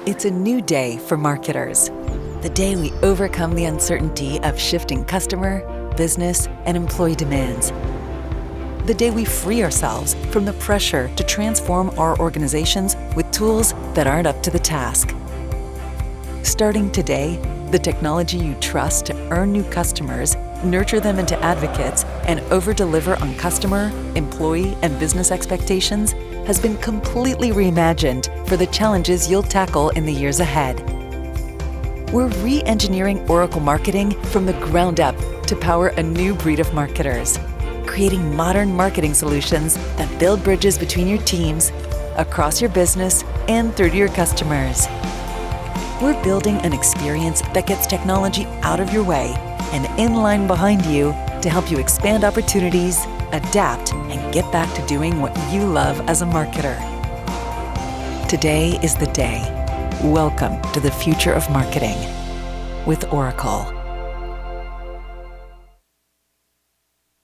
It's a new day for marketers. The day we overcome the uncertainty of shifting customer, business, and employee demands. The day we free ourselves from the pressure to transform our organizations with tools that aren't up to the task. Starting today, the technology you trust to earn new customers, nurture them into advocates, and over-deliver on customer, employee, and business expectations has been completely reimagined for the challenges you'll tackle in the years ahead. We're re-engineering Oracle marketing from the ground up to power a new breed of marketers, creating modern marketing solutions that build bridges between your teams, across your business, and through to your customers. We're building an experience that gets technology out of your way and in line behind you to help you expand opportunities, adapt, and get back to doing what you love as a marketer. Today is the day. Welcome to the future of marketing with Oracle.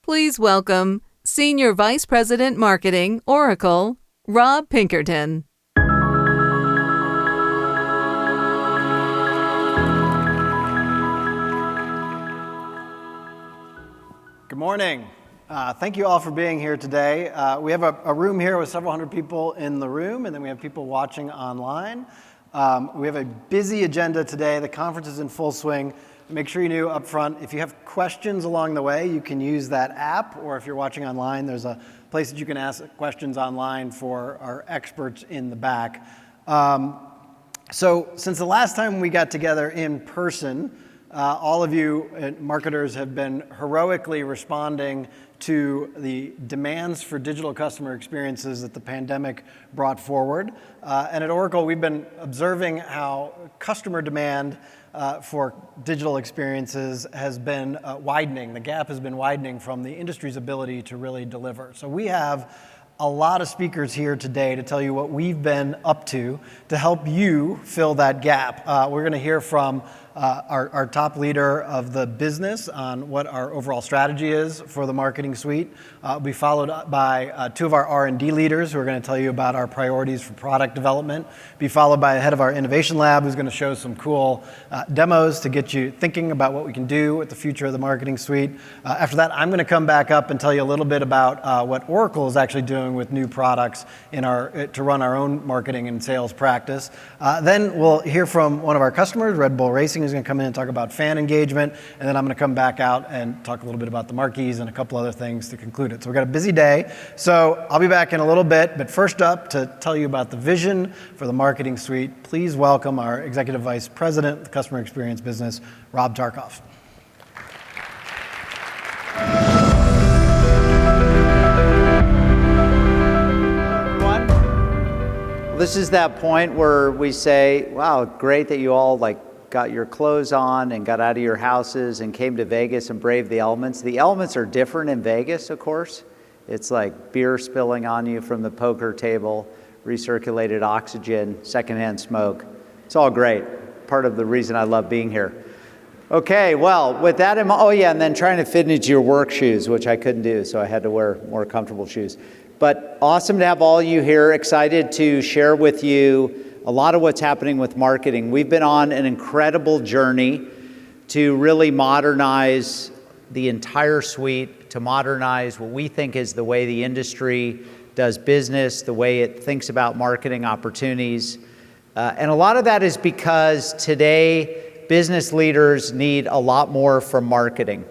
Please welcome Senior Vice President Marketing, Oracle, Rob Pinkerton. Good morning. Thank you all for being here today. We have a room here with several hundred people in the room, and then we have people watching online. We have a busy agenda today. The conference is in full swing. Make sure you knew up front, if you have questions along the way, you can use that app, or if you're watching online, there's a place that you can ask questions online for our experts in the back. So since the last time we got together in person, all of you marketers have been heroically responding to the demands for digital customer experiences that the pandemic brought forward. And at Oracle, we've been observing how customer demand for digital experiences has been widening. The gap has been widening from the industry's ability to really deliver. So we have a lot of speakers here today to tell you what we've been up to help you fill that gap. We're going to hear from our top leader of the business on what our overall strategy is for the marketing suite. We'll be followed by two of our R&D leaders who are going to tell you about our priorities for product development. Be followed by a head of our innovation lab who's going to show some cool demos to get you thinking about what we can do with the future of the marketing suite. After that, I'm going to come back up and tell you a little bit about what Oracle is actually doing with new products to run our own marketing and sales practice. Then we'll hear from one of our customers, Red Bull Racing, who's going to come in and talk about fan engagement, and then I'm going to come back out and talk a little bit about the marquees and a couple other things to conclude it. So we've got a busy day. So I'll be back in a little bit, but first up to tell you about the vision for the marketing suite, please welcome our Executive Vice President of the Customer Experience Business, Rob Tarkoff. This is that point where we say, wow, great that you all got your clothes on and got out of your houses and came to Vegas and braved the elements. The elements are different in Vegas, of course. It's like beer spilling on you from the poker table, recirculated oxygen, secondhand smoke. It's all great. Part of the reason I love being here. Okay, well, with that in mind, oh yeah, and then trying to fit into your work shoes, which I couldn't do, so I had to wear more comfortable shoes. But awesome to have all you here, excited to share with you a lot of what's happening with marketing. We've been on an incredible journey to really modernize the entire suite, to modernize what we think is the way the industry does business, the way it thinks about marketing opportunities. And a lot of that is because today business leaders need a lot more from marketing.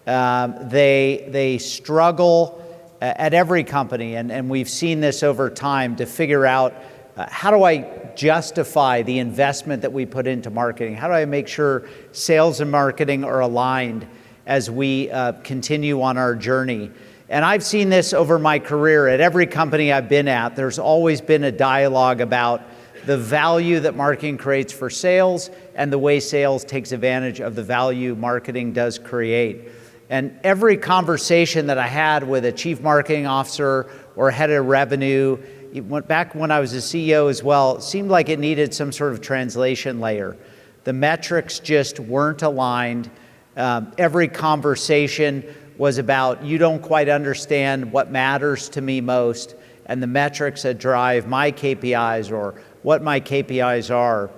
They struggle at every company, and we've seen this over time, to figure out how do I justify the investment that we put into marketing? How do I make sure sales and marketing are aligned as we continue on our journey? And I've seen this over my career. At every company I've been at, there's always been a dialogue about the value that marketing creates for sales and the way sales takes advantage of the value marketing does create. And every conversation that I had with a chief marketing officer or head of revenue, back when I was a CEO as well, it seemed like it needed some sort of translation layer. The metrics just weren't aligned. Every conversation was about, you don't quite understand what matters to me most, and the metrics that drive my KPIs or what my KPIs are.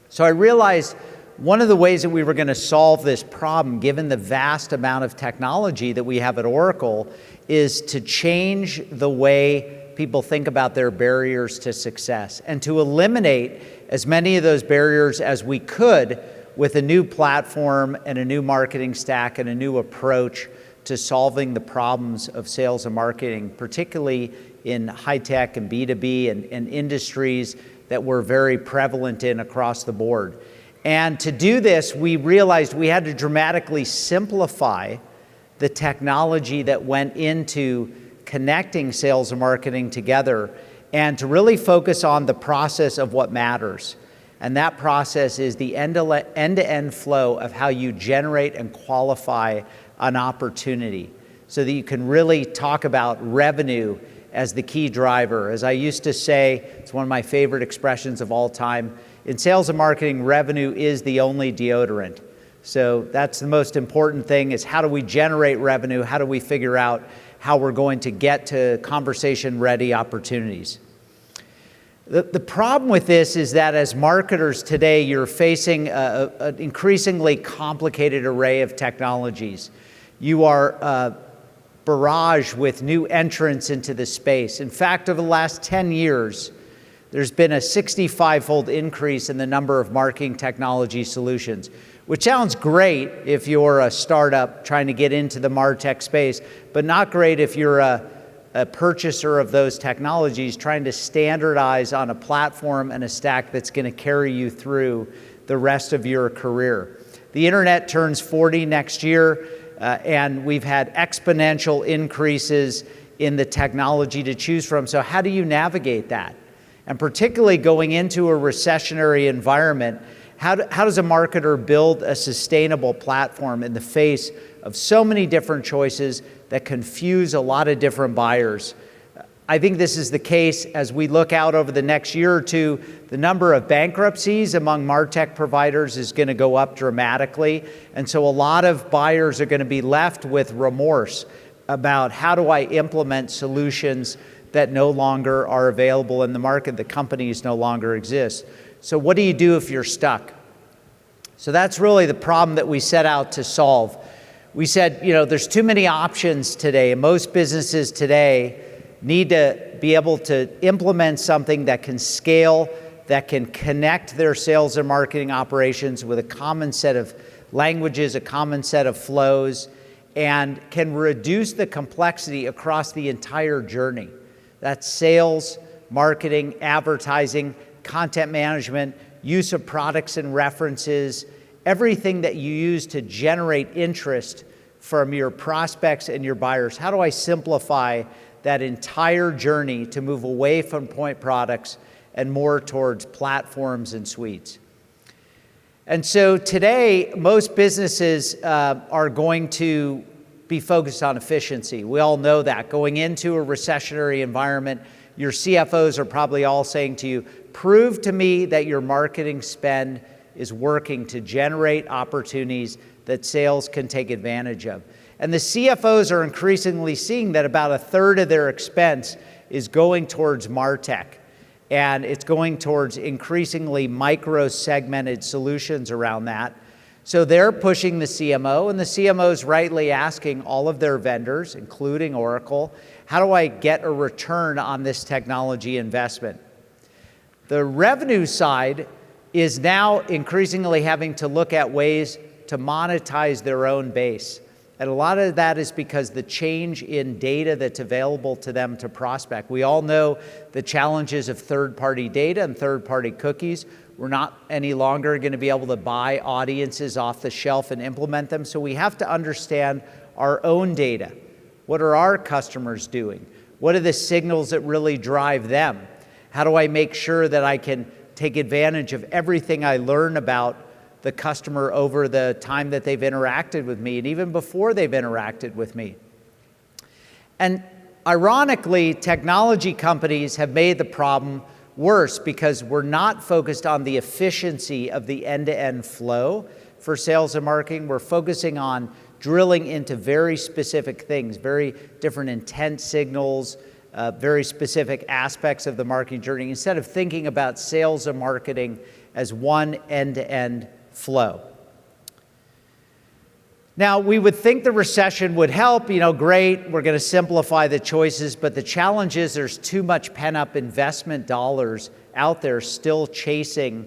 So I realized one of the ways that we were going to solve this problem, given the vast amount of technology that we have at Oracle, is to change the way people think about their barriers to success and to eliminate as many of those barriers as we could with a new platform and a new marketing stack and a new approach to solving the problems of sales and marketing, particularly in high tech and B2B and industries that were very prevalent in across the board. And to do this, we realized we had to dramatically simplify the technology that went into connecting sales and marketing together and to really focus on the process of what matters. And that process is the end-to-end flow of how you generate and qualify an opportunity so that you can really talk about revenue as the key driver. As I used to say, it's one of my favorite expressions of all time, in sales and marketing, revenue is the only deodorant. So that's the most important thing, is how do we generate revenue? How do we figure out how we're going to get to conversation-ready opportunities? The problem with this is that as marketers today, you're facing an increasingly complicated array of technologies. You are barraged with new entrants into the space. In fact, over the last 10 years, there's been a 65-fold increase in the number of marketing technology solutions, which sounds great if you're a startup trying to get into the Martech space, but not great if you're a purchaser of those technologies trying to standardize on a platform and a stack that's going to carry you through the rest of your career. The internet turns 40 next year, and we've had exponential increases in the technology to choose from. So how do you navigate that? And particularly going into a recessionary environment, how does a marketer build a sustainable platform in the face of so many different choices that confuse a lot of different buyers? I think this is the case as we look out over the next year or two. The number of bankruptcies among Martech providers is going to go up dramatically. And so a lot of buyers are going to be left with remorse about how do I implement solutions that no longer are available in the market, the companies no longer exist. So what do you do if you're stuck? So that's really the problem that we set out to solve. We said, there's too many options today, and most businesses today need to be able to implement something that can scale, that can connect their sales and marketing operations with a common set of languages, a common set of flows, and can reduce the complexity across the entire journey. That's sales, marketing, advertising, content management, use of products and references, everything that you use to generate interest from your prospects and your buyers. How do I simplify that entire journey to move away from point products and more towards platforms and suites? And so today, most businesses are going to be focused on efficiency. We all know that. Going into a recessionary environment, your CFOs are probably all saying to you, prove to me that your marketing spend is working to generate opportunities that sales can take advantage of. And the CFOs are increasingly seeing that about a third of their expense is going towards Martech. And it's going towards increasingly micro-segmented solutions around that. So they're pushing the CMO, and the CMO is rightly asking all of their vendors, including Oracle, how do I get a return on this technology investment? The revenue side is now increasingly having to look at ways to monetize their own base. And a lot of that is because the change in data that's available to them to prospect. We all know the challenges of third-party data and third-party cookies. We're not any longer going to be able to buy audiences off the shelf and implement them. So we have to understand our own data. What are our customers doing? What are the signals that really drive them? How do I make sure that I can take advantage of everything I learn about the customer over the time that they've interacted with me and even before they've interacted with me? And ironically, technology companies have made the problem worse because we're not focused on the efficiency of the end-to-end flow for sales and marketing. We're focusing on drilling into very specific things, very different intent signals, very specific aspects of the marketing journey, instead of thinking about sales and marketing as one end-to-end flow. Now, we would think the recession would help, great, we're going to simplify the choices, but the challenge is there's too much pent-up investment dollars out there still chasing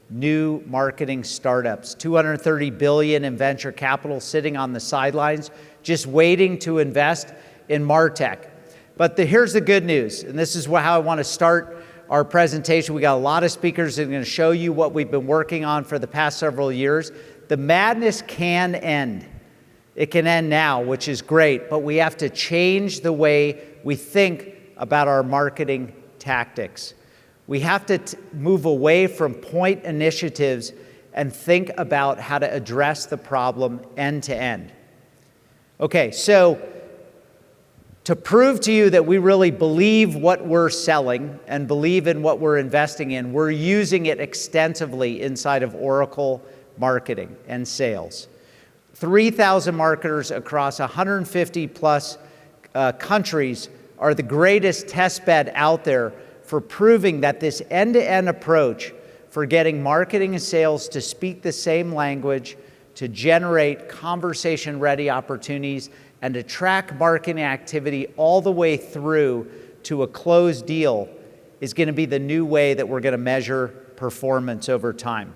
new marketing startups. $230 billion in venture capital sitting on the sidelines, just waiting to invest in Martech. But here's the good news, and this is how I want to start our presentation. We got a lot of speakers that are going to show you what we've been working on for the past several years. The madness can end. It can end now, which is great, but we have to change the way we think about our marketing tactics. We have to move away from point initiatives and think about how to address the problem end to end. Okay, so to prove to you that we really believe what we're selling and believe in what we're investing in, we're using it extensively inside of Oracle marketing and sales. 3,000 marketers across 150 plus countries are the greatest test bed out there for proving that this end-to-end approach for getting marketing and sales to speak the same language, to generate conversation-ready opportunities, and to track marketing activity all the way through to a closed deal is going to be the new way that we're going to measure performance over time.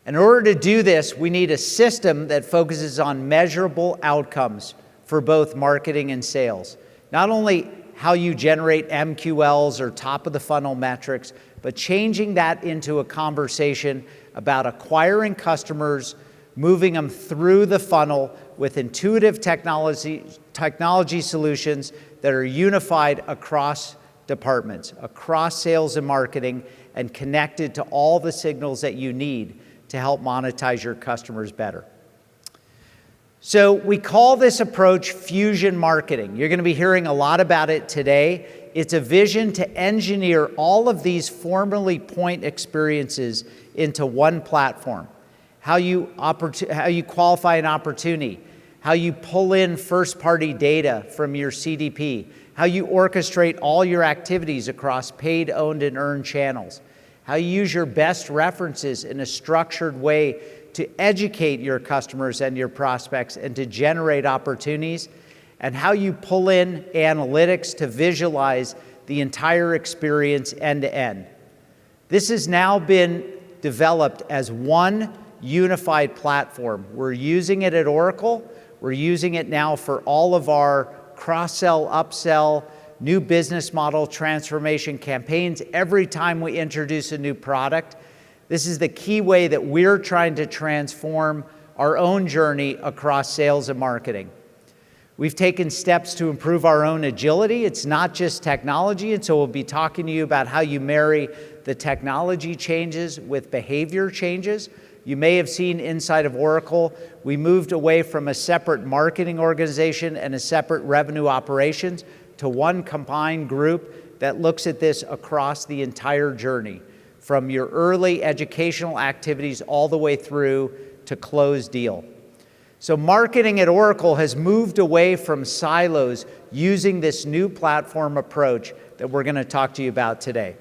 In order to do this, we need a system that focuses on measurable outcomes for both marketing and sales. Not only how you generate MQLs or top of the funnel metrics, but changing that into a conversation about acquiring customers, moving them through the funnel with intuitive technology solutions that are unified across departments, across sales and marketing, and connected to all the signals that you need to help monetize your customers better. So we call this approach fusion marketing. You're going to be hearing a lot about it today. It's a vision to engineer all of these formerly point experiences into one platform. How you qualify an opportunity, how you pull in first-party data from your CDP, how you orchestrate all your activities across paid, owned, and earned channels, how you use your best references in a structured way to educate your customers and your prospects and to generate opportunities, and how you pull in analytics to visualize the entire experience end to end. This has now been developed as one unified platform. We're using it at Oracle. We're using it now for all of our cross-sell, upsell, new business model transformation campaigns. Every time we introduce a new product, this is the key way that we're trying to transform our own journey across sales and marketing. We've taken steps to improve our own agility. It's not just technology, and so we'll be talking to you about how you marry the technology changes with behavior changes. You may have seen inside of Oracle, we moved away from a separate marketing organization and a separate revenue operations to one combined group that looks at this across the entire journey, from your early educational activities all the way through to close deal. So marketing at Oracle has moved away from silos using this new platform approach that we're going to talk to you about today.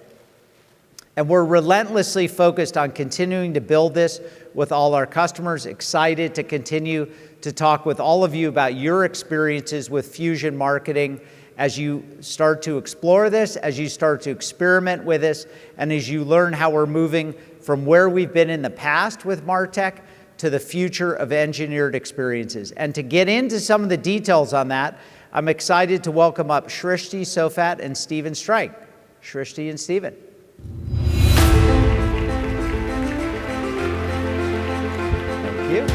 And we're relentlessly focused on continuing to build this with all our customers, excited to continue to talk with all of you about your experiences with Fusion Marketing as you start to explore this, as you start to experiment with this, and as you learn how we're moving from where we've been in the past with Martech to the future of engineered experiences. And to get into some of the details on that, I'm excited to welcome up Srishti Sofat and Stephen Streich. Srishti and Stephen. Thank you.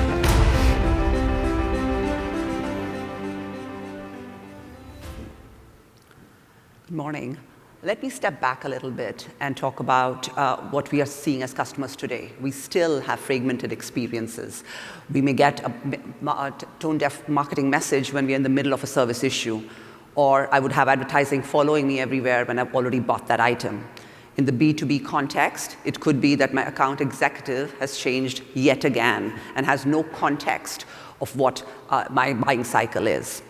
Good morning. Let me step back a little bit and talk about what we are seeing as customers today. We still have fragmented experiences. We may get a tone-deaf marketing message when we're in the middle of a service issue, or I would have advertising following me everywhere when I've already bought that item. In the B2B context, it could be that my account executive has changed yet again and has no context of what my buying cycle is.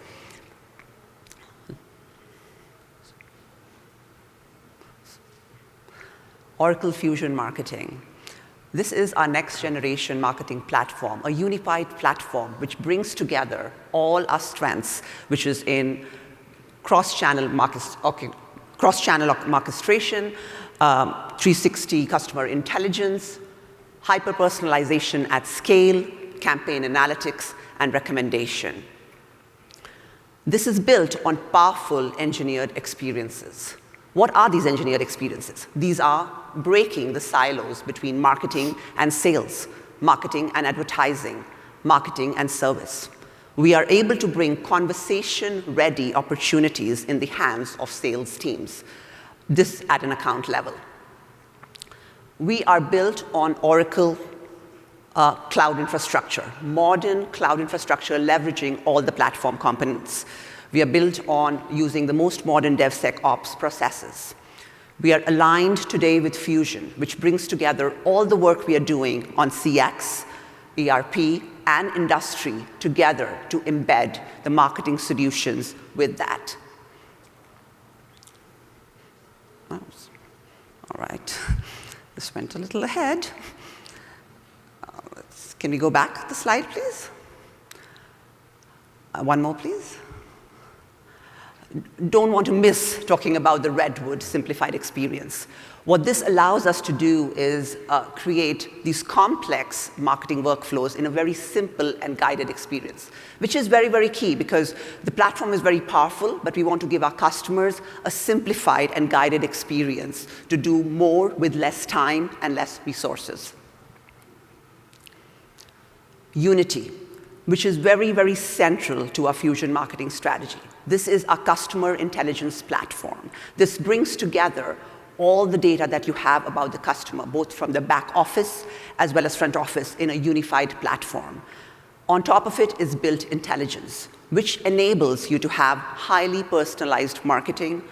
Oracle Fusion Marketing. This is our next generation marketing platform, a unified platform which brings together all our strengths, which is in cross-channel orchestration, 360 customer intelligence, hyper-personalization at scale, campaign analytics, and recommendation. This is built on powerful engineered experiences. What are these engineered experiences? These are breaking the silos between marketing and sales, marketing and advertising, marketing and service. We are able to bring conversation-ready opportunities in the hands of sales teams, this at an account level. We are built on Oracle cloud infrastructure, modern cloud infrastructure leveraging all the platform components. We are built on using the most modern DevSecOps processes. We are aligned today with Fusion, which brings together all the work we are doing on CX, ERP, and industry together to embed the marketing solutions with that. All right, this went a little ahead. Can we go back the slide, please? One more, please. Don't want to miss talking about the Redwood simplified experience. What this allows us to do is create these complex marketing workflows in a very simple and guided experience, which is very, very key because the platform is very powerful, but we want to give our customers a simplified and guided experience to do more with less time and less resources. Unity, which is very, very central to our Fusion marketing strategy. This is our customer intelligence platform. This brings together all the data that you have about the customer, both from the back office as well as front office in a unified platform. On top of it is built intelligence, which enables you to have highly personalized marketing,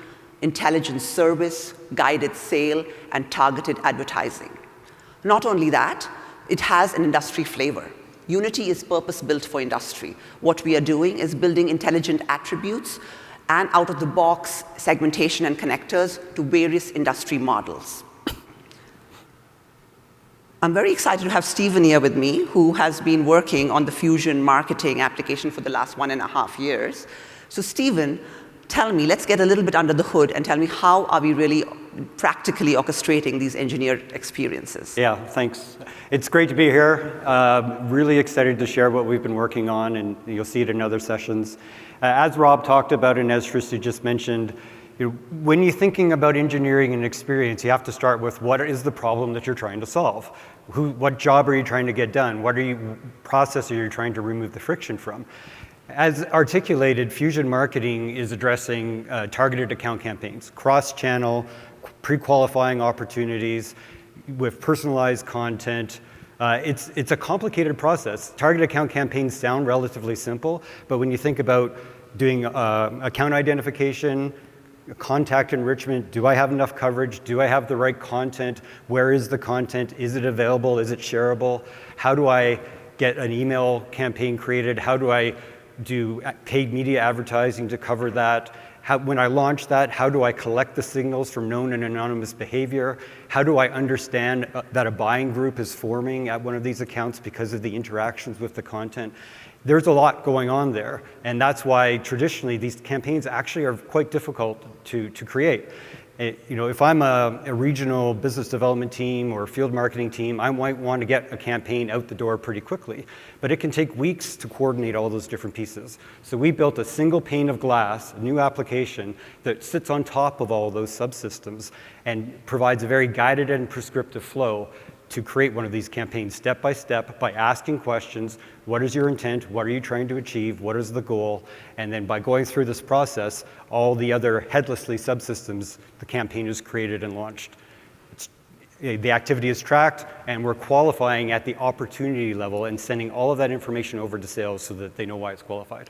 intelligent service, guided sale, and targeted advertising. Not only that, it has an industry flavor. Unity is purpose-built for industry. What we are doing is building intelligent attributes and out-of-the-box segmentation and connectors to various industry models. I'm very excited to have Stephen here with me, who has been working on the Fusion marketing application for the last 1.5 years. So Stephen, tell me, let's get a little bit under the hood and tell me how are we really practically orchestrating these engineered experiences? Yeah, thanks. It's great to be here. Really excited to share what we've been working on, and you'll see it in other sessions. As Rob talked about and as Srishti just mentioned, when you're thinking about engineering an experience, you have to start with what is the problem that you're trying to solve? What job are you trying to get done? What process are you trying to remove the friction from? As articulated, Fusion Marketing is addressing targeted account campaigns, cross-channel, pre-qualifying opportunities with personalized content. It's a complicated process. Targeted account campaigns sound relatively simple, but when you think about doing account identification, contact enrichment, do I have enough coverage? Do I have the right content? Where is the content? Is it available? Is it shareable? How do I get an email campaign created? How do I do paid media advertising to cover that? When I launch that, how do I collect the signals from known and anonymous behavior? How do I understand that a buying group is forming at one of these accounts because of the interactions with the content? There's a lot going on there, and that's why traditionally these campaigns actually are quite difficult to create. If I'm a regional business development team or field marketing team, I might want to get a campaign out the door pretty quickly, but it can take weeks to coordinate all those different pieces. So we built a single pane of glass, a new application that sits on top of all those subsystems and provides a very guided and prescriptive flow to create one of these campaigns step by step by asking questions. What is your intent? What are you trying to achieve? What is the goal? And then by going through this process, all the other headlessly subsystems, the campaign is created and launched. The activity is tracked, and we're qualifying at the opportunity level and sending all of that information over to sales so that they know why it's qualified.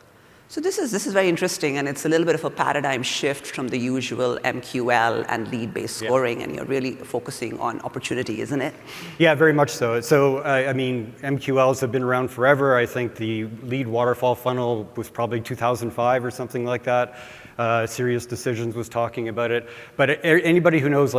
So this is very interesting, and it's a little bit of a paradigm shift from the usual MQL and lead-based scoring, and you're really focusing on opportunity, isn't it? Yeah, very much so. So, MQLs have been around forever. I think the lead waterfall funnel was probably 2005 or something like that. Serious Decisions was talking about it. But anybody who knows,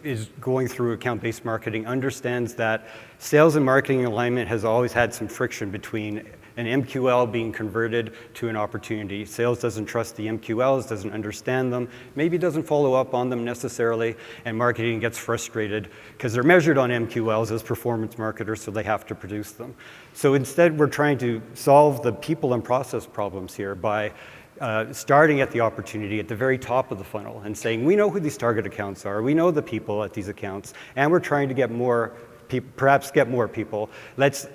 is going through account-based marketing understands that sales and marketing alignment has always had some friction between an MQL being converted to an opportunity. Sales doesn't trust the MQLs, doesn't understand them, maybe doesn't follow up on them necessarily, and marketing gets frustrated because they're measured on MQLs as performance marketers, so they have to produce them. So instead, we're trying to solve the people and process problems here by starting at the opportunity at the very top of the funnel and saying, we know who these target accounts are, we know the people at these accounts, and we're trying to get more people, perhaps get more people. Let's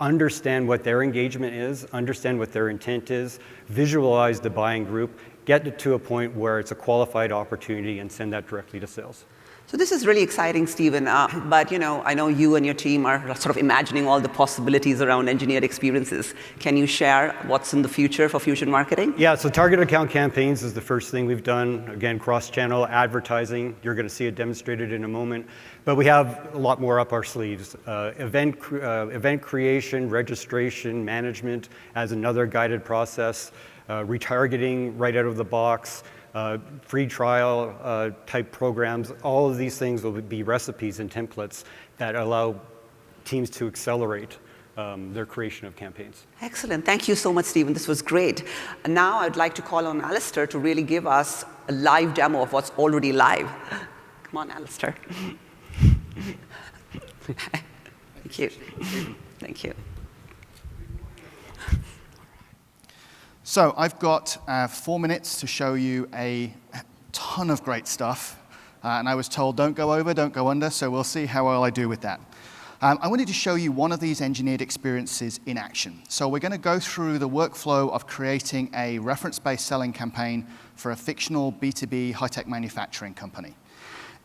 understand what their engagement is, understand what their intent is, visualize the buying group, get it to a point where it's a qualified opportunity, and send that directly to sales. So this is really exciting, Stephen, but I know you and your team are sort of imagining all the possibilities around engineered experiences. Can you share what's in the future for Fusion Marketing? Yeah, so target account campaigns is the first thing we've done. Again, cross-channel advertising. You're going to see it demonstrated in a moment. But we have a lot more up our sleeves. Event creation, registration, management as another guided process, retargeting right out of the box, free trial type programs. All of these things will be recipes and templates that allow teams to accelerate their creation of campaigns. Excellent. Thank you so much, Stephen. This was great. And now I'd like to call on Alistair to really give us a live demo of what's already live. Come on, Alistair. Thank you. Thank you. So I've got 4 minutes to show you a ton of great stuff. And I was told, don't go over, don't go under, so we'll see how well I do with that. I wanted to show you one of these engineered experiences in action. So we're going to go through the workflow of creating a reference-based selling campaign for a fictional B2B high-tech manufacturing company.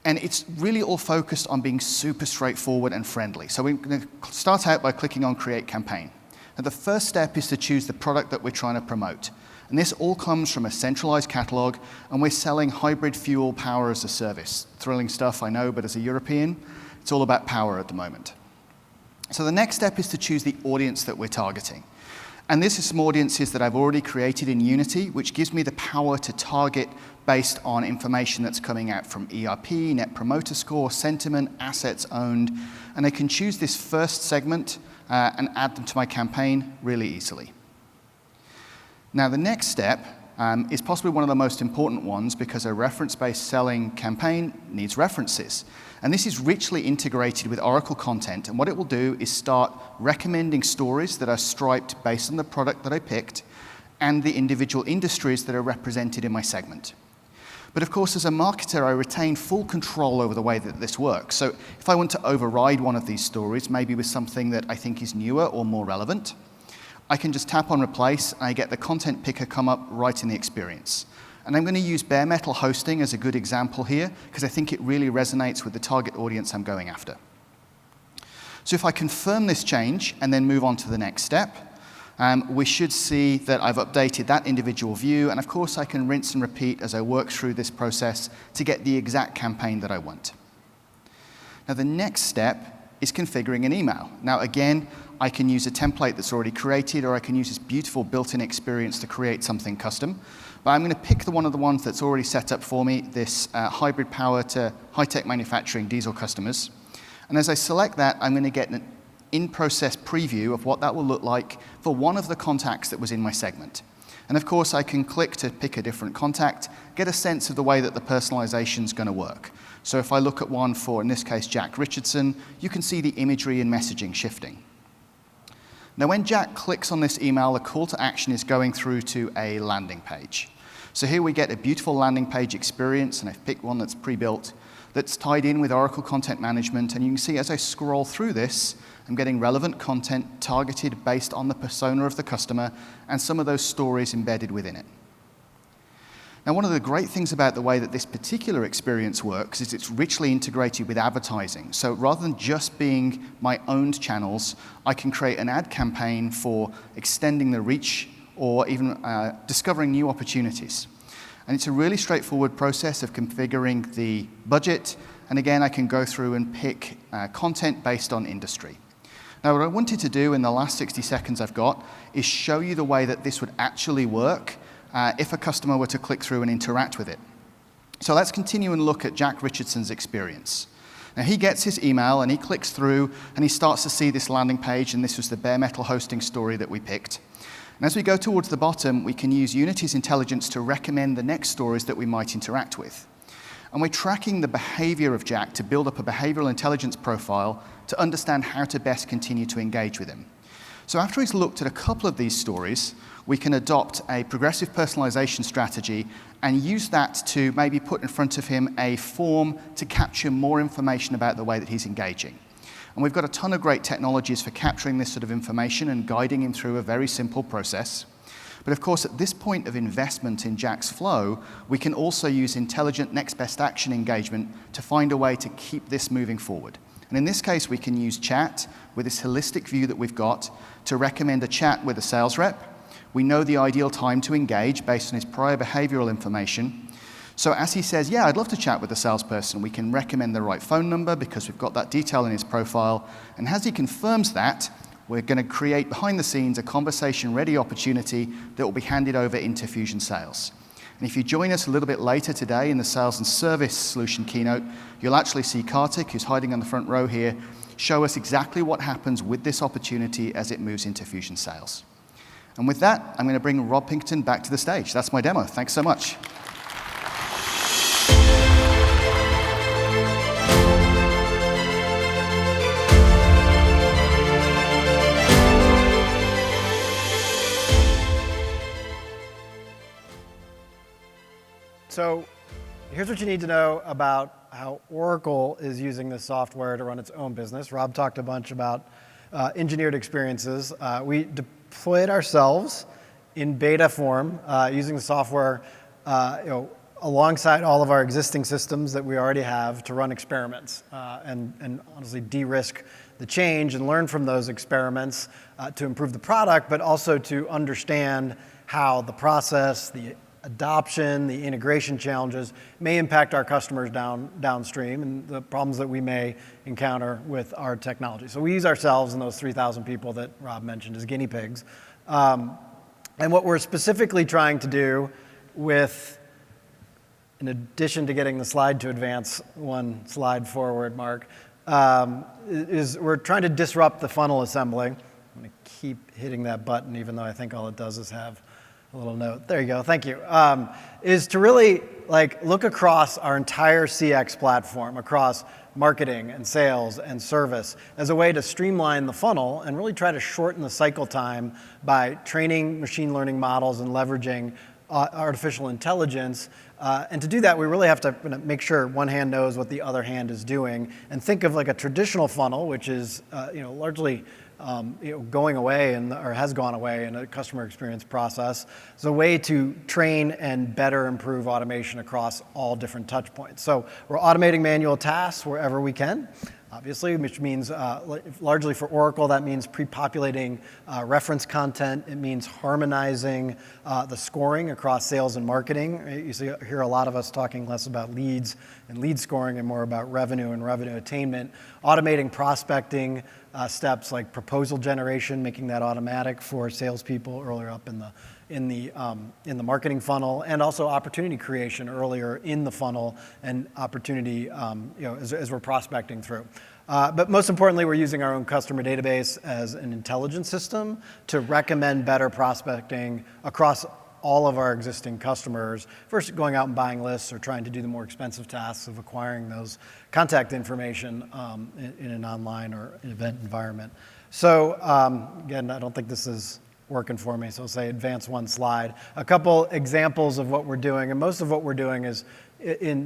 And it's really all focused on being super straightforward and friendly. So we're going to start out by clicking on Create Campaign. And the first step is to choose the product that we're trying to promote. And this all comes from a centralized catalog, and we're selling hybrid fuel power as a service. Thrilling stuff, I know, but as a European, it's all about power at the moment. So the next step is to choose the audience that we're targeting. And this is some audiences that I've already created in Unity, which gives me the power to target based on information that's coming out from ERP, Net Promoter Score, sentiment, assets owned. And I can choose this first segment and add them to my campaign really easily. Now, the next step is possibly one of the most important ones because a reference-based selling campaign needs references. And this is richly integrated with Oracle content. And what it will do is start recommending stories that are striped based on the product that I picked and the individual industries that are represented in my segment. But of course, as a marketer, I retain full control over the way that this works. So if I want to override one of these stories, maybe with something that I think is newer or more relevant, I can just tap on Replace, and I get the content picker come up right in the experience. And I'm going to use bare metal hosting as a good example here, because I think it really resonates with the target audience I'm going after. So if I confirm this change and then move on to the next step, we should see that I've updated that individual view, and of course I can rinse and repeat as I work through this process to get the exact campaign that I want. Now the next step is configuring an email. Now again, I can use a template that's already created, or I can use this beautiful built-in experience to create something custom. But I'm going to pick one of the ones that's already set up for me, this hybrid power to high-tech manufacturing diesel customers. And as I select that, I'm going to get an in-process preview of what that will look like for one of the contacts that was in my segment. And of course, I can click to pick a different contact, get a sense of the way that the personalization is going to work. So if I look at one for, in this case, Jack Richardson, you can see the imagery and messaging shifting. Now, when Jack clicks on this email, the call to action is going through to a landing page. So here we get a beautiful landing page experience, and I've picked one that's pre-built, that's tied in with Oracle Content Management. And you can see as I scroll through this, I'm getting relevant content targeted based on the persona of the customer and some of those stories embedded within it. Now, one of the great things about the way that this particular experience works is it's richly integrated with advertising. So rather than just being my owned channels, I can create an ad campaign for extending the reach or even discovering new opportunities. And it's a really straightforward process of configuring the budget. And again, I can go through and pick content based on industry. Now, what I wanted to do in the last 60 seconds I've got is show you the way that this would actually work if a customer were to click through and interact with it. So let's continue and look at Jack Richardson's experience. Now he gets his email and he clicks through and he starts to see this landing page, and this was the bare metal hosting story that we picked. And as we go towards the bottom, we can use Unity's intelligence to recommend the next stories that we might interact with. And we're tracking the behavior of Jack to build up a behavioral intelligence profile to understand how to best continue to engage with him. So after he's looked at a couple of these stories, we can adopt a progressive personalization strategy and use that to maybe put in front of him a form to capture more information about the way that he's engaging. And we've got a ton of great technologies for capturing this sort of information and guiding him through a very simple process. But of course, at this point of investment in Jack's flow, we can also use intelligent next best action engagement to find a way to keep this moving forward. And in this case, we can use chat with this holistic view that we've got to recommend a chat with a sales rep. We know the ideal time to engage based on his prior behavioral information. So as he says, yeah, I'd love to chat with the salesperson, we can recommend the right phone number because we've got that detail in his profile. And as he confirms that, we're going to create behind the scenes a conversation-ready opportunity that will be handed over into Fusion Sales. And if you join us a little bit later today in the Sales and Service Solution keynote, you'll actually see Kartik, who's hiding on the front row here, show us exactly what happens with this opportunity as it moves into Fusion Sales. And with that, I'm going to bring Rob Pinkerton back to the stage. That's my demo. Thanks so much. So here's what you need to know about how Oracle is using this software to run its own business. Rob talked a bunch about engineered experiences. We deployed ourselves in beta form using the software alongside all of our existing systems that we already have to run experiments and honestly de-risk the change and learn from those experiments to improve the product, but also to understand how the process, the adoption, the integration challenges may impact our customers downstream and the problems that we may encounter with our technology. So we use ourselves and those 3,000 people that Rob mentioned as guinea pigs. And what we're specifically trying to do with, in addition to getting the slide to advance one slide forward, Mark, is we're trying to disrupt the funnel assembly. I'm going to keep hitting that button even though I think all it does is have a little note. There you go. Thank you. Is to really look across our entire CX platform, across marketing and sales and service, as a way to streamline the funnel and really try to shorten the cycle time by training machine learning models and leveraging artificial intelligence. And to do that, we really have to make sure one hand knows what the other hand is doing, and think of like a traditional funnel, which is largely going away or has gone away in a customer experience process. It's a way to train and better improve automation across all different touch points. So we're automating manual tasks wherever we can, obviously, which means largely for Oracle, that means pre-populating reference content. It means harmonizing the scoring across sales and marketing. You hear a lot of us talking less about leads and lead scoring and more about revenue and revenue attainment. Automating prospecting steps like proposal generation, making that automatic for salespeople earlier up in the marketing funnel, and also opportunity creation earlier in the funnel and opportunity as we're prospecting through. But most importantly, we're using our own customer database as an intelligence system to recommend better prospecting across all of our existing customers, first going out and buying lists or trying to do the more expensive tasks of acquiring those contact information in an online or event environment. So again, I don't think this is working for me, so I'll say advance one slide. A couple examples of what we're doing, and most of what we're doing is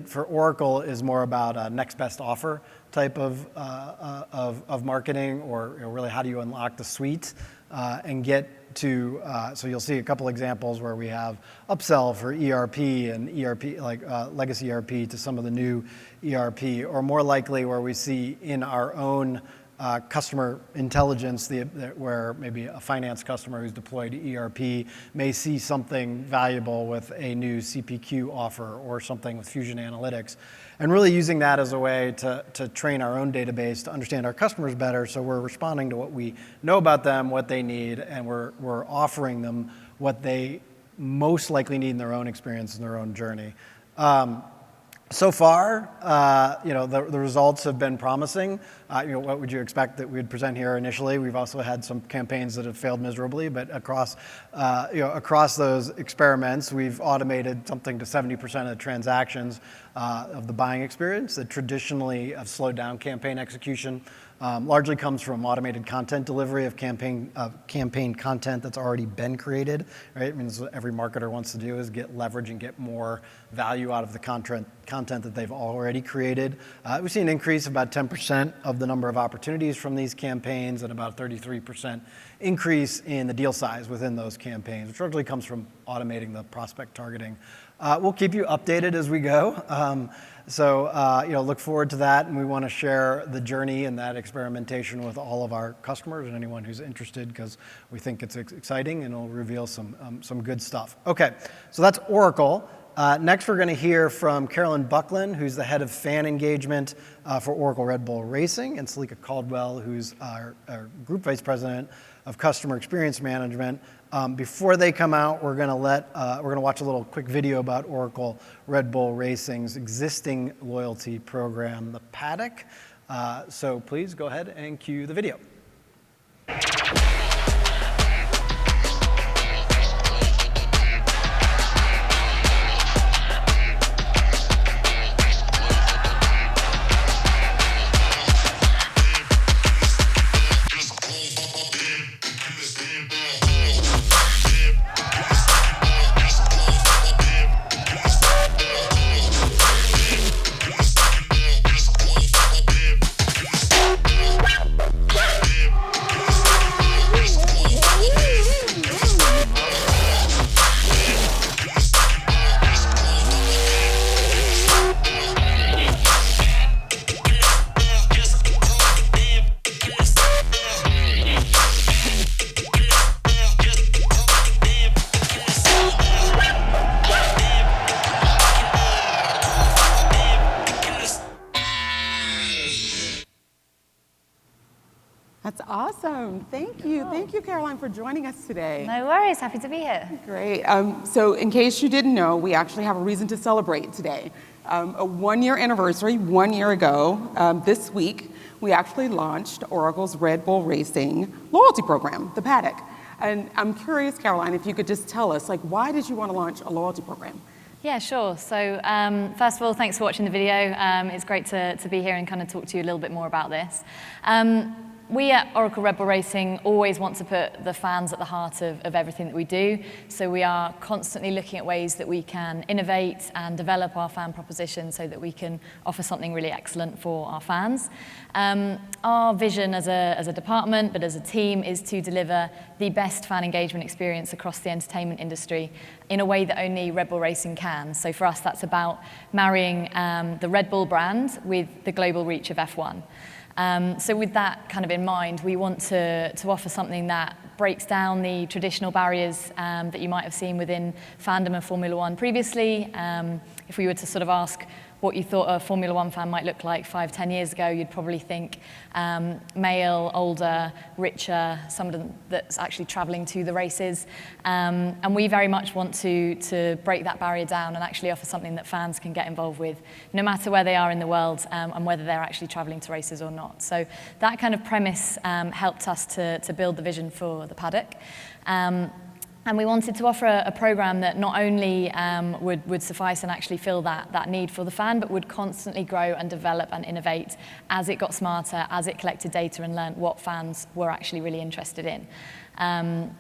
for Oracle is more about a next best offer type of marketing, or really how do you unlock the suite and get to, so you'll see a couple examples where we have upsell for ERP and ERP, legacy ERP to some of the new ERP, or more likely where we see in our own customer intelligence, where maybe a finance customer who's deployed ERP may see something valuable with a new CPQ offer or something with Fusion Analytics, and really using that as a way to train our own database to understand our customers better, so we're responding to what we know about them, what they need, and we're offering them what they most likely need in their own experience and their own journey. So far, the results have been promising. What would you expect that we'd present here initially? We've also had some campaigns that have failed miserably, but across those experiments, we've automated something to 70% of the transactions of the buying experience that traditionally have slowed down campaign execution. Largely comes from automated content delivery of campaign content that's already been created, right? It means what every marketer wants to do is get leverage and get more value out of the content that they've already created. We've seen an increase of about 10% of the number of opportunities from these campaigns and about 33% increase in the deal size within those campaigns, which largely comes from automating the prospect targeting. We'll keep you updated as we go. So look forward to that, and we want to share the journey and that experimentation with all of our customers and anyone who's interested, because we think it's exciting and it'll reveal some good stuff. Okay, so that's Oracle. Next, we're going to hear from Caroline Buckland, who's the head of fan engagement for Oracle Red Bull Racing, and Celika Caldwell, who's our group vice president of customer experience management. Before they come out, we're going to watch a little quick video about Oracle Red Bull Racing's existing loyalty program, the Paddock. So please go ahead and cue the video. That's awesome. Thank you. Thank you, Caroline, for joining us today. No worries. Happy to be here. Great. So in case you didn't know, we actually have a reason to celebrate today. A one-year anniversary, 1 year ago, this week, we actually launched Oracle's Red Bull Racing loyalty program, the Paddock. And I'm curious, Caroline, if you could just tell us, why did you want to launch a loyalty program? Yeah, sure. So first of all, thanks for watching the video. It's great to be here and kind of talk to you a little bit more about this. We at Oracle Red Bull Racing always want to put the fans at the heart of everything that we do. So we are constantly looking at ways that we can innovate and develop our fan proposition so that we can offer something really excellent for our fans. Our vision as a department, but as a team, is to deliver the best fan engagement experience across the entertainment industry in a way that only Red Bull Racing can. So for us, that's about marrying the Red Bull brand with the global reach of F1. So with that kind of in mind, we want to offer something that breaks down the traditional barriers that you might have seen within fandom and Formula One previously. If we were to sort of ask what you thought a Formula One fan might look like 5-10 years ago, you'd probably think male, older, richer, someone that's actually traveling to the races. And we very much want to break that barrier down and actually offer something that fans can get involved with, no matter where they are in the world and whether they're actually traveling to races or not. So that kind of premise helped us to build the vision for the Paddock. And we wanted to offer a program that not only would suffice and actually fill that need for the fan, but would constantly grow and develop and innovate as it got smarter, as it collected data and learned what fans were actually really interested in.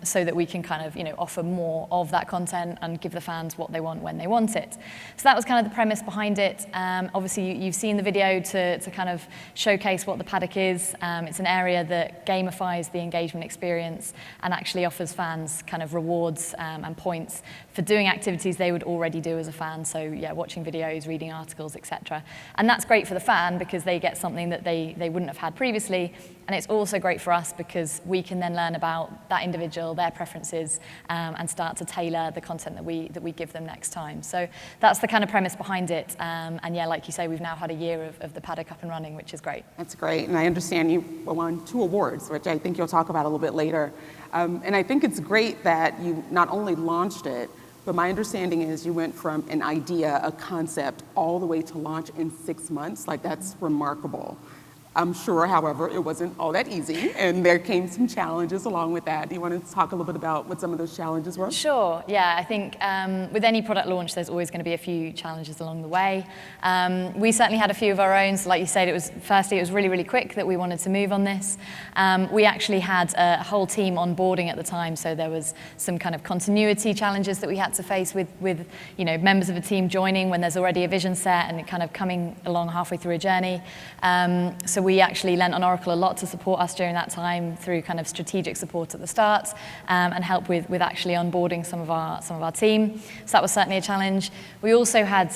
So that we can kind of offer more of that content and give the fans what they want when they want it. So that was kind of the premise behind it. Obviously, you've seen the video to kind of showcase what the Paddock is. It's an area that gamifies the engagement experience and actually offers fans kind of rewards and points for doing activities they would already do as a fan. So yeah, watching videos, reading articles, etc. And that's great for the fan because they get something that they wouldn't have had previously. And it's also great for us because we can then learn about that individual, their preferences, and start to tailor the content that we give them next time. So that's the kind of premise behind it. And yeah, like you say, we've now had a year of the Paddock up and running, which is great. That's great. And I understand you won 2 awards, which I think you'll talk about a little bit later. And I think it's great that you not only launched it, But my understanding is you went from an idea, a concept, all the way to launch in 6 months. Like, that's remarkable. I'm sure, however, it wasn't all that easy, and there came some challenges along with that. Do you want to talk a little bit about what some of those challenges were? Sure, yeah. I think with any product launch, there's always going to be a few challenges along the way. We certainly had a few of our own. So like you said, it was really, really quick that we wanted to move on this. We actually had a whole team onboarding at the time, so there was some kind of continuity challenges that we had to face with members of a team joining when there's already a vision set and it kind of coming along halfway through a journey. So we actually lent on Oracle a lot to support us during that time through kind of strategic support at the start and help with actually onboarding some of our team. So that was certainly a challenge. We also had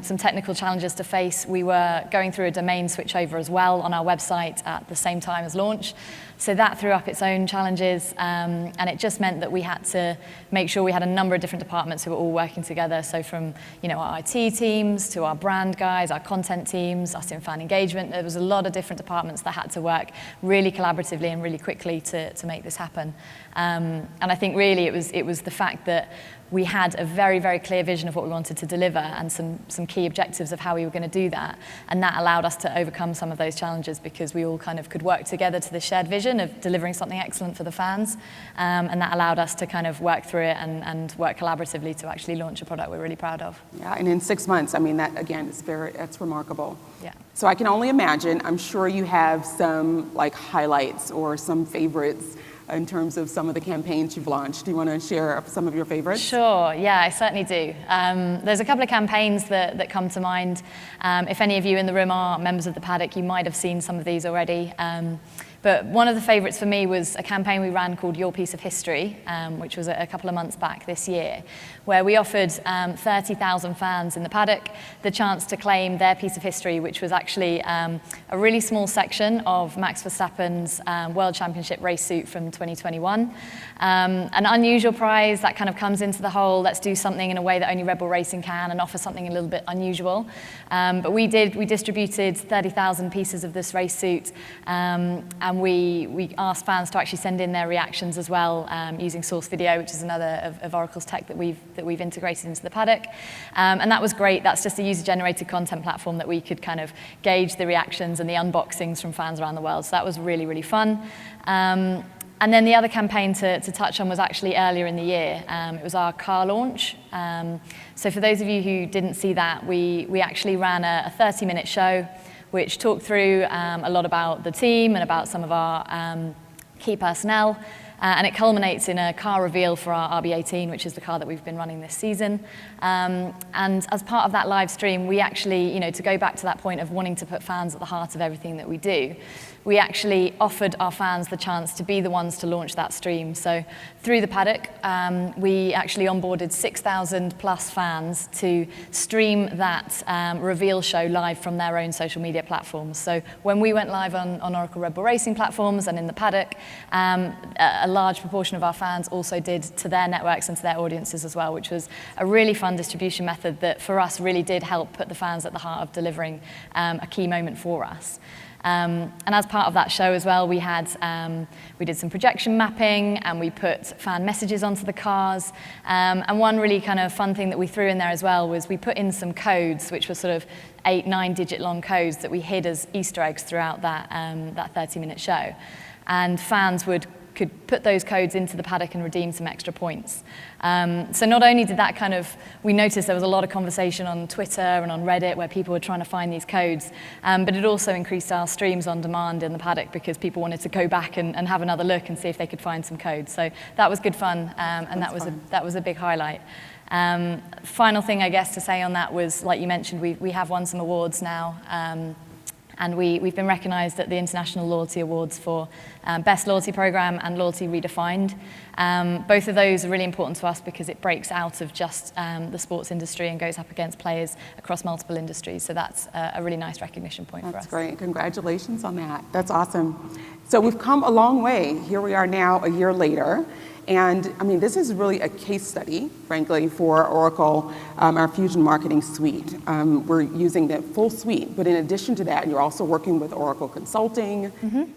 some technical challenges to face. We were going through a domain switchover as well on our website at the same time as launch. So that threw up its own challenges, and it just meant that we had to make sure we had a number of different departments who were all working together. So from our IT teams to our brand guys, our content teams, us in fan engagement, there was a lot of different departments that had to work really collaboratively and really quickly to make this happen. And I think really it was the fact that we had a very, very clear vision of what we wanted to deliver and some key objectives of how we were going to do that. And that allowed us to overcome some of those challenges because we all kind of could work together to the shared vision of delivering something excellent for the fans. And that allowed us to kind of work through it and work collaboratively to actually launch a product we're really proud of. Yeah, and in 6 months, I mean, that again, that's remarkable. Yeah. So I can only imagine, I'm sure you have some like highlights or some favorites in terms of some of the campaigns you've launched. Do you want to share some of your favorites? Sure, yeah, I certainly do. There's a couple of campaigns that come to mind. If any of you in the room are members of the paddock, you might have seen some of these already. But one of the favorites for me was a campaign we ran called Your Piece of History, which was a couple of months back this year, where we offered 30,000 fans in the paddock the chance to claim their piece of history, which was actually a really small section of Max Verstappen's World Championship race suit from 2021. An unusual prize that kind of comes into the whole, let's do something in a way that only Red Bull Racing can and offer something a little bit unusual. But we distributed 30,000 pieces of this race suit, and we asked fans to actually send in their reactions as well using Source Video, which is another of Oracle's tech that we've integrated into the paddock. And that was great. That's just a user-generated content platform that we could kind of gauge the reactions and the unboxings from fans around the world. So that was really, really fun. And then the other campaign to touch on was actually earlier in the year. It was our car launch. So for those of you who didn't see that, we actually ran a 30-minute show which talked through a lot about the team and about some of our key personnel. And it culminates in a car reveal for our RB18, which is the car that we've been running this season. And as part of that live stream, we actually, to go back to that point of wanting to put fans at the heart of everything that we do, we actually offered our fans the chance to be the ones to launch that stream. So through the paddock, we actually onboarded 6,000 plus fans to stream that reveal show live from their own social media platforms. So when we went live on Oracle Red Bull Racing platforms and in the paddock, a large proportion of our fans also did to their networks and to their audiences as well, which was a really fun distribution method that for us really did help put the fans at the heart of delivering a key moment for us. And as part of that show as well, we did some projection mapping and we put fan messages onto the cars. And one really kind of fun thing that we threw in there as well was we put in some codes, which were sort of 8-9 digit long codes that we hid as Easter eggs throughout that 30-minute show. And fans could put those codes into the paddock and redeem some extra points. So not only did that we noticed there was a lot of conversation on Twitter and on Reddit where people were trying to find these codes, but it also increased our streams on demand in the paddock because people wanted to go back and have another look and see if they could find some codes. So that was good fun, and that was a big highlight. Final thing I guess to say on that was, like you mentioned, we have won some awards now. And we've been recognised at the International Loyalty Awards for Best Loyalty Programme and Loyalty Redefined. Both of those are really important to us because it breaks out of just the sports industry and goes up against players across multiple industries. So that's a really nice recognition point for us. That's great. Congratulations on that. That's awesome. So we've come a long way. Here we are now a year later. And I mean, this is really a case study, frankly, for Oracle, our Fusion Marketing Suite. We're using the full suite, but in addition to that, you're also working with Oracle Consulting.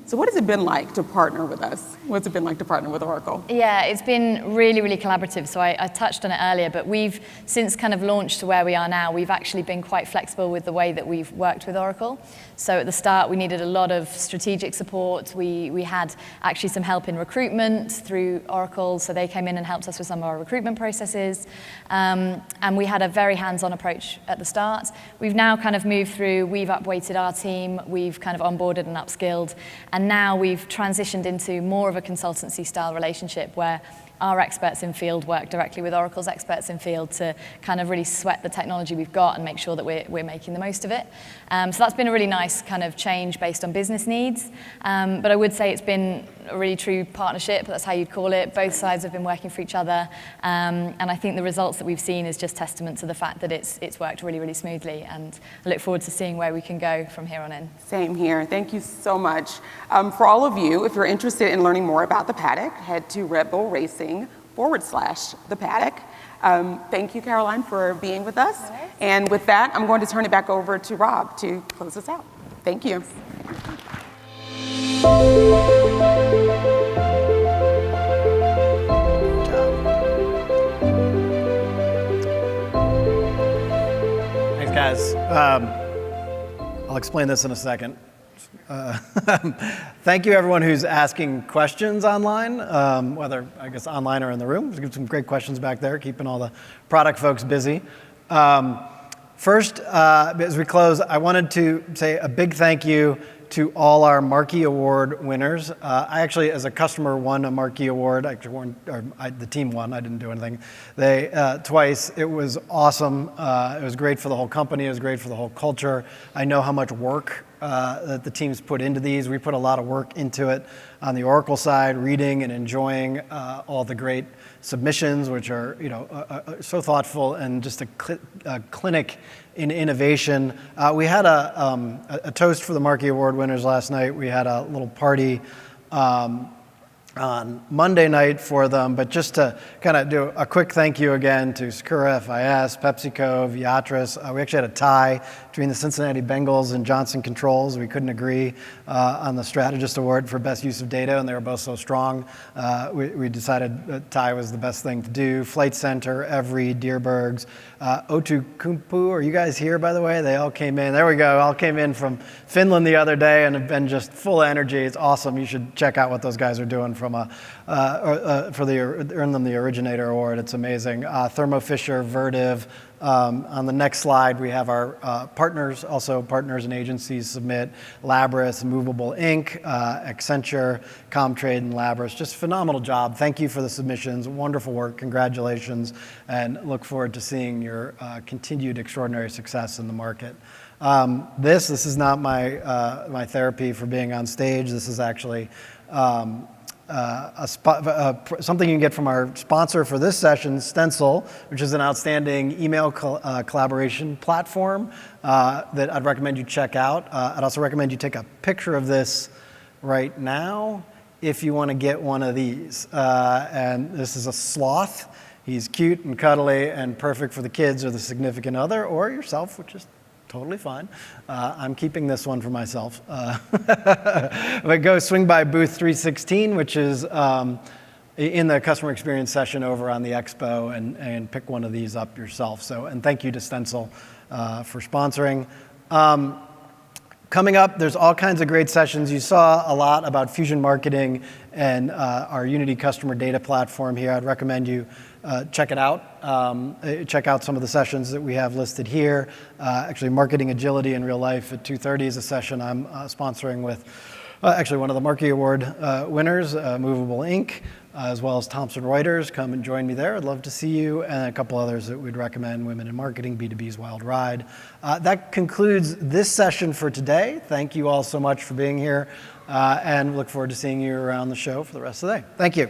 So what has it been like to partner with us? What's it been like to partner with Oracle? Yeah, it's been really, really collaborative. So I touched on it earlier, but we've, since kind of launched to where we are now, we've actually been quite flexible with the way that we've worked with Oracle. So at the start, we needed a lot of strategic support. We had actually some help in recruitment through Oracle, so they came in and helped us with some of our recruitment processes. And we had a very hands-on approach at the start. We've now kind of moved through, we've upweighted our team, we've kind of onboarded and upskilled, and now we've transitioned into more of a consultancy-style relationship where our experts in field work directly with Oracle's experts in field to kind of really sweat the technology we've got and make sure that we're making the most of it. So that's been a really nice kind of change based on business needs. But I would say it's been a really true partnership, that's how you'd call it. Both sides have been working for each other. And I think the results that we've seen is just testament to the fact that it's worked really, really smoothly. And I look forward to seeing where we can go from here on in. Same here. Thank you so much. For all of you, if you're interested in learning more about the Paddock, head to rebelracing.com/the Paddock. Thank you, Caroline, for being with us. And with that, I'm going to turn it back over to Rob to close us out. Thank you. Thanks, guys. I'll explain this in a second. Thank you, everyone who's asking questions online, whether, I guess, online or in the room. There's some great questions back there, keeping all the product folks busy. First, as we close, I wanted to say a big thank you to all our Marquee Award winners. I actually, as a customer, won a Marquee Award. The team won. I didn't do anything. They twice. It was awesome. It was great for the whole company. It was great for the whole culture. I know how much work that the teams put into these. We put a lot of work into it on the Oracle side, reading and enjoying all the great submissions, which are so thoughtful and just a clinic in innovation. We had a toast for the Marquee Award winners last night. We had a little party on Monday night for them, but just to kind of do a quick thank you again to Sakura, FIS, PepsiCo, Viatris. We actually had a tie between the Cincinnati Bengals and Johnson Controls. We couldn't agree on the Strategist Award for best use of data, and they were both so strong. We decided that tie was the best thing to do. Flight Center, Every, Deerbergs, Outokumpu. Are you guys here, by the way? They all came in. There we go. All came in from Finland the other day and have been just full of energy. It's awesome. You should check out what those guys are doing earn them the Originator Award. It's amazing. Thermo Fisher, Vertiv. On the next slide, we have our partners, also partners and agencies submit. Labris, Movable Ink, Accenture, Comtrade, and Labris. Just phenomenal job. Thank you for the submissions. Wonderful work. Congratulations. And look forward to seeing your continued extraordinary success in the market. This is not my therapy for being on stage. This is actually something you can get from our sponsor for this session, Stencil, which is an outstanding email collaboration platform that I'd recommend you check out. I'd also recommend you take a picture of this right now if you want to get one of these. And this is a sloth. He's cute and cuddly and perfect for the kids or the significant other or yourself, which is totally fine. I'm keeping this one for myself. But go swing by booth 316, which is in the customer experience session over on the expo, and pick one of these up yourself. And thank you to Stencil for sponsoring. Coming up, there's all kinds of great sessions. You saw a lot about Fusion Marketing and our Unity customer data platform here. I'd recommend you check it out. Check out some of the sessions that we have listed here. Actually, Marketing Agility in Real Life at 2:30 is a session I'm sponsoring with actually one of the Marquee Award winners, Movable Ink, as well as Thomson Reuters. Come and join me there. I'd love to see you, and a couple others that we'd recommend, Women in Marketing, B2B's Wild Ride. That concludes this session for today. Thank you all so much for being here, and look forward to seeing you around the show for the rest of the day. Thank you.